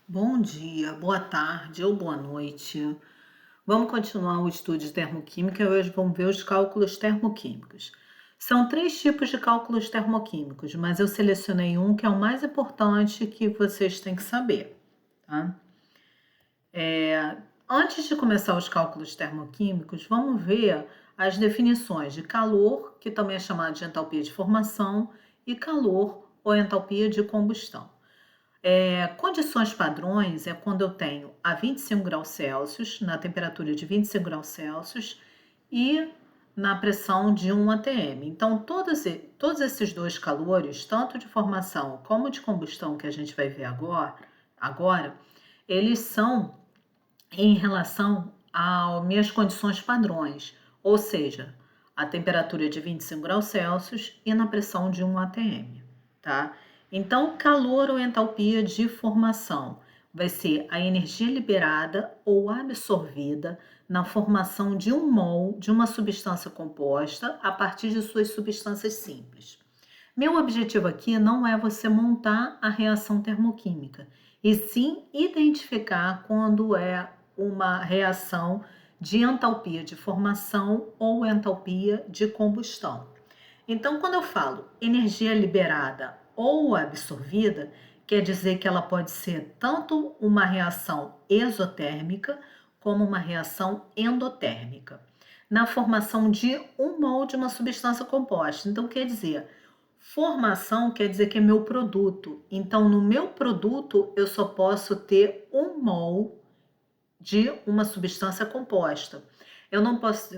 Bom dia, boa tarde ou boa noite. Vamos continuar o estudo de termoquímica e hoje vamos ver os cálculos termoquímicos. São três tipos de cálculos termoquímicos, mas eu selecionei um que é o mais importante que vocês têm que saber, tá? Antes de começar os cálculos termoquímicos, vamos ver as definições de calor, que também é chamado de entalpia de formação, e calor ou entalpia de combustão. Condições padrões é quando eu tenho a 25 graus Celsius, na temperatura de 25 graus Celsius e na pressão de 1 atm. Então, todos esses dois calores, tanto de formação como de combustão, que a gente vai ver agora eles são em relação às minhas condições padrões, ou seja, a temperatura de 25 graus Celsius e na pressão de 1 atm, tá? Então, calor ou entalpia de formação vai ser a energia liberada ou absorvida na formação de um mol de uma substância composta a partir de suas substâncias simples. Meu objetivo aqui não é você montar a reação termoquímica, e sim identificar quando é uma reação de entalpia de formação ou entalpia de combustão. Então, quando eu falo energia liberada ou absorvida, quer dizer que ela pode ser tanto uma reação exotérmica como uma reação endotérmica, na formação de um mol de uma substância composta. Então, quer dizer, formação quer dizer que é meu produto. Então, no meu produto, eu só posso ter um mol de uma substância composta. Eu não posso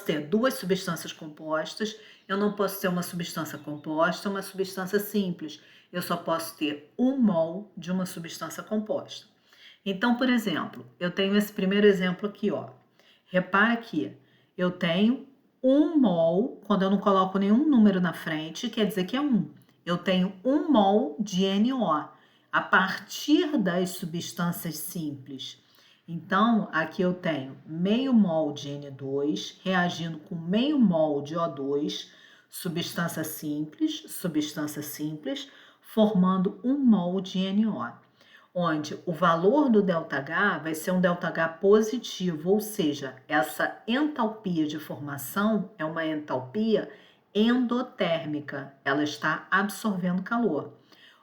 ter duas substâncias compostas, eu não posso ter uma substância composta, uma substância simples. Eu só posso ter um mol de uma substância composta. Então, por exemplo, eu tenho esse primeiro exemplo aqui, ó. Repara que eu tenho um mol, quando eu não coloco nenhum número na frente, quer dizer que é 1. Eu tenho 1 mol de NO a partir das substâncias simples. Então, aqui eu tenho meio mol de N2 reagindo com meio mol de O2, substância simples, formando 1 mol de NO, onde o valor do ΔH vai ser um ΔH positivo, ou seja, essa entalpia de formação é uma entalpia endotérmica, ela está absorvendo calor,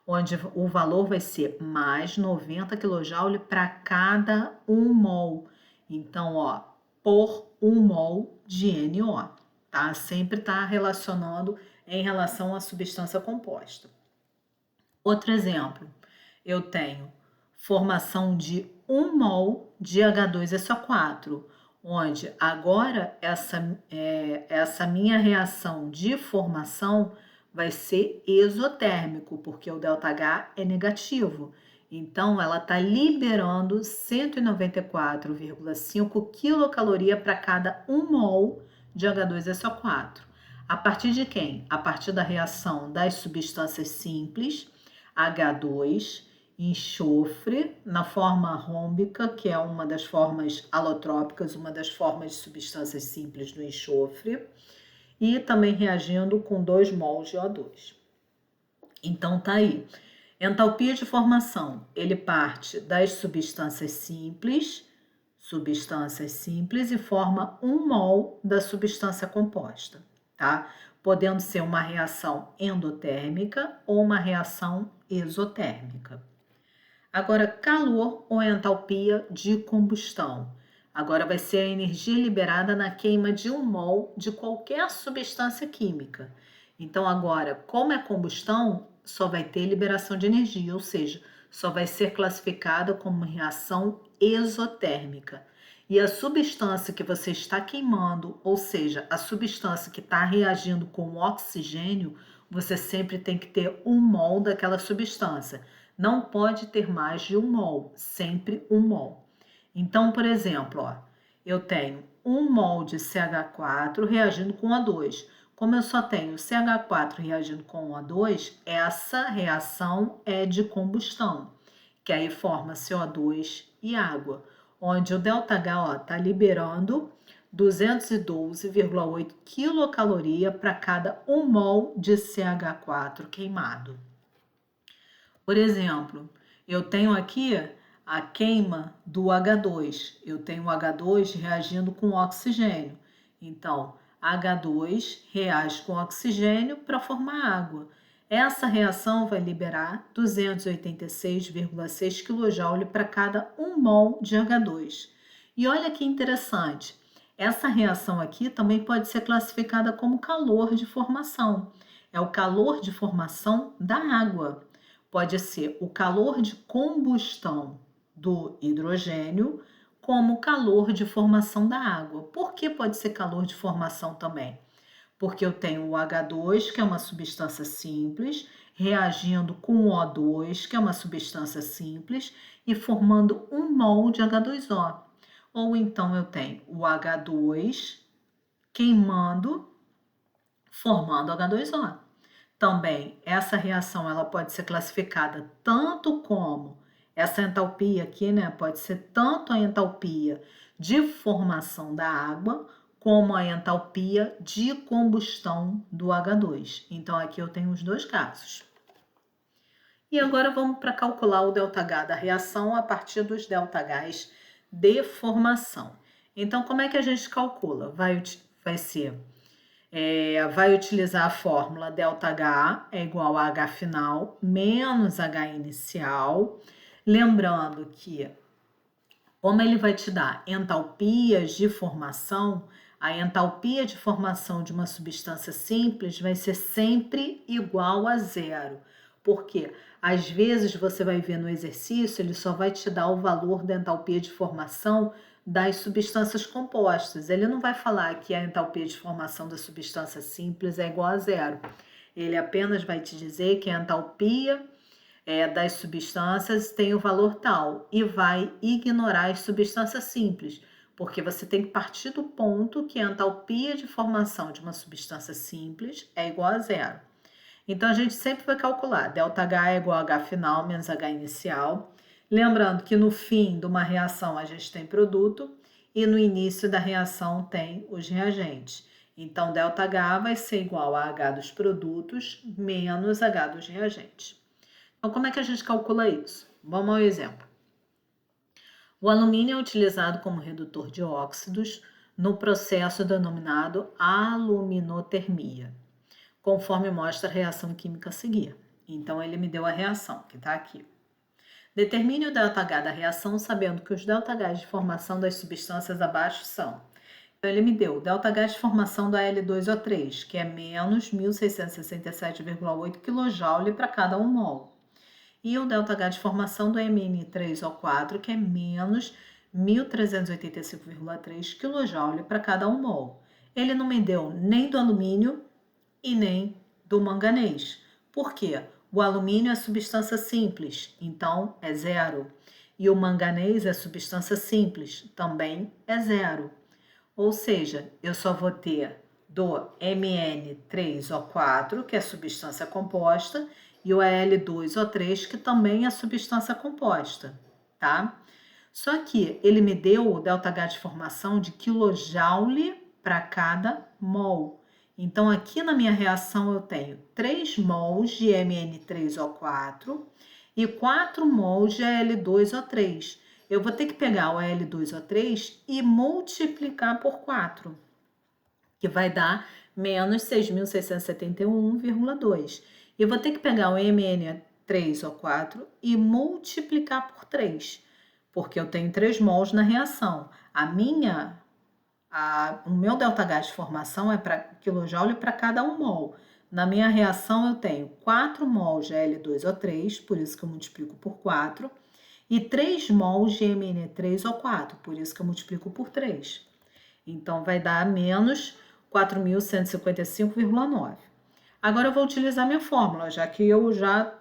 onde o valor vai ser mais 90 kJ para cada 1 mol. Então, ó, por 1 mol de NO, tá? Sempre está relacionando em relação à substância composta. Outro exemplo, eu tenho formação de 1 mol de H2SO4, onde agora essa minha reação de formação vai ser exotérmico, porque o ΔH é negativo. Então, ela está liberando 194,5 quilocaloria para cada 1 mol de H2SO4. A partir de quem? A partir da reação das substâncias simples, H2, enxofre, na forma rômbica, que é uma das formas alotrópicas, uma das formas de substâncias simples do enxofre, e também reagindo com 2 mols de O2. Então, tá aí. Entalpia de formação, ele parte das substâncias simples e forma 1 mol da substância composta, tá? Podendo ser uma reação endotérmica ou uma reação exotérmica. Agora, calor ou entalpia de combustão. Agora vai ser a energia liberada na queima de 1 mol de qualquer substância química. Então, agora, como é combustão, só vai ter liberação de energia, ou seja, só vai ser classificada como reação exotérmica. E a substância que você está queimando, ou seja, a substância que está reagindo com o oxigênio, você sempre tem que ter 1 mol daquela substância. Não pode ter mais de 1 mol, sempre 1 mol. Então, por exemplo, ó, eu tenho 1 mol de CH4 reagindo com O2. Como eu só tenho CH4 reagindo com O2, essa reação é de combustão, que aí forma CO2 e água, onde o ΔH está liberando 212,8 quilocaloria para cada 1 mol de CH4 queimado. Por exemplo, Eu tenho aqui a queima do H2. Eu tenho o H2 reagindo com oxigênio. Então, H2 reage com oxigênio para formar água. Essa reação vai liberar 286,6 kJ para cada 1 mol de H2. E olha que interessante, essa reação aqui também pode ser classificada como calor de formação. É o calor de formação da água. Pode ser o calor de combustão do hidrogênio, como calor de formação da água. Por que pode ser calor de formação também? Porque eu tenho o H2, que é uma substância simples, reagindo com o O2, que é uma substância simples, e formando 1 mol de H2O. Ou então eu tenho o H2 queimando, formando H2O. Também, essa reação ela pode ser classificada tanto como essa entalpia aqui, né? Pode ser tanto a entalpia de formação da água, como a entalpia de combustão do H2. Então, aqui eu tenho os dois casos. E agora vamos para calcular o ΔH da reação a partir dos ΔHs de formação. Então, como é que a gente calcula? Vai utilizar a fórmula ΔH é igual a H final menos H inicial. Lembrando que, como ele vai te dar entalpias de formação, a entalpia de formação de uma substância simples vai ser sempre igual a zero. Porque às vezes você vai ver no exercício, ele só vai te dar o valor da entalpia de formação das substâncias compostas. Ele não vai falar que a entalpia de formação da substância simples é igual a zero. Ele apenas vai te dizer que a entalpia das substâncias tem o valor tal e vai ignorar as substâncias simples, porque você tem que partir do ponto que a entalpia de formação de uma substância simples é igual a zero. Então, a gente sempre vai calcular ΔH é igual a H final menos H inicial. Lembrando que no fim de uma reação a gente tem produto e no início da reação tem os reagentes. Então, ΔH vai ser igual a H dos produtos menos H dos reagentes. Então, como é que a gente calcula isso? Vamos ao exemplo. O alumínio é utilizado como redutor de óxidos no processo denominado aluminotermia, conforme mostra a reação química a seguir. Então, ele me deu a reação, que está aqui. Determine o ΔH da reação sabendo que os ΔHs de formação das substâncias abaixo são. Então, ele me deu o ΔH de formação da L2O3, que é menos 1.667,8 kJ para cada 1 mol. E o ΔH de formação do Mn3O4, que é menos 1.385,3 kJ para cada 1 mol. Ele não me deu nem do alumínio e nem do manganês. Por quê? O alumínio é substância simples, então é zero. E o manganês é substância simples, também é zero. Ou seja, eu só vou ter do Mn3O4, que é substância composta, e o Al2O3, que também é substância composta, tá? Só que ele me deu o ΔH de formação de kJ para cada mol. Então, aqui na minha reação eu tenho 3 mols de Mn3O4 e 4 mols de Al2O3. Eu vou ter que pegar o Al2O3 e multiplicar por 4, que vai dar menos 6.671,2. Eu vou ter que pegar o Mn3O4 e multiplicar por 3, porque eu tenho 3 mols na reação. O meu ΔH de formação é para kJ para cada 1 mol. Na minha reação eu tenho 4 mols de L2O3, por isso que eu multiplico por 4, e 3 mols de Mn3O4, por isso que eu multiplico por 3. Então, vai dar menos 4.155,9. Agora, eu vou utilizar minha fórmula, já que eu já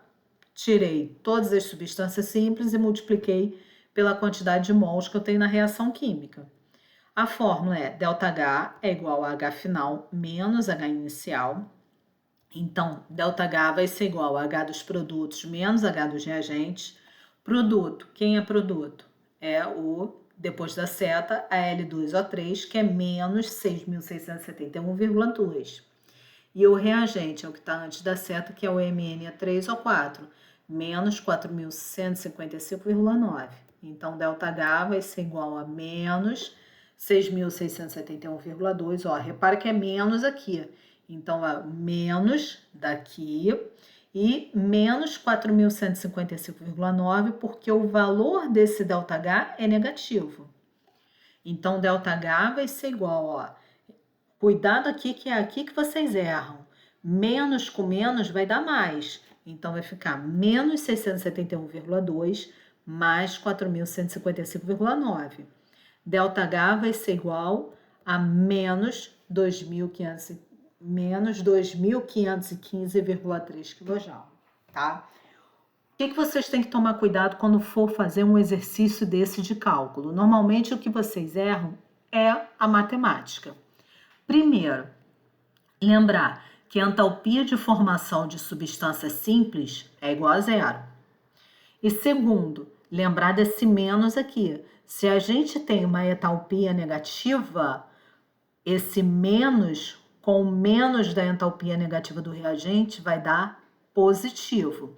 tirei todas as substâncias simples e multipliquei pela quantidade de mols que eu tenho na reação química. A fórmula é ΔH é igual a H final menos H inicial. Então, ΔH vai ser igual a H dos produtos menos H dos reagentes. Produto, quem é produto? É depois da seta, a L2O3, que é menos 6.671,2. E o reagente é o que está antes da seta, que é o Mn3O4. menos 4.155,9. Então, ΔH vai ser igual a menos 6.671,2. Ó, repara que é menos aqui. Então, é menos daqui e menos 4.155,9, porque o valor desse ΔH é negativo. Então, ΔH vai ser igual, ó. Cuidado aqui, que é aqui que vocês erram. Menos com menos vai dar mais. Então, vai ficar menos 671,2 mais 4.155,9. ΔH vai ser igual a menos 2.515,3 kJ, tá? O que vocês têm que tomar cuidado quando for fazer um exercício desse de cálculo? Normalmente, o que vocês erram é a matemática. Primeiro, lembrar que a entalpia de formação de substâncias simples é igual a zero. E segundo, lembrar desse menos aqui. Se a gente tem uma entalpia negativa, esse menos com o menos da entalpia negativa do reagente vai dar positivo.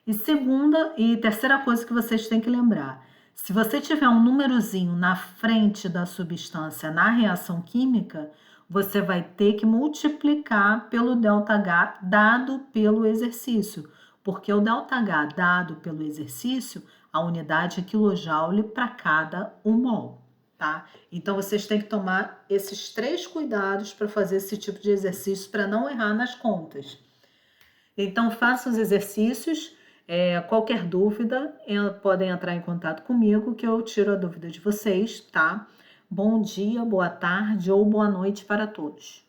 E segunda e terceira coisa que vocês têm que lembrar, se você tiver um númerozinho na frente da substância na reação química, você vai ter que multiplicar pelo ΔH dado pelo exercício, porque o ΔH dado pelo exercício, a unidade é quilojoule para cada 1 mol, tá? Então, vocês têm que tomar esses 3 cuidados para fazer esse tipo de exercício, para não errar nas contas. Então, façam os exercícios. Qualquer dúvida, podem entrar em contato comigo que eu tiro a dúvida de vocês, tá? Bom dia, boa tarde ou boa noite para todos.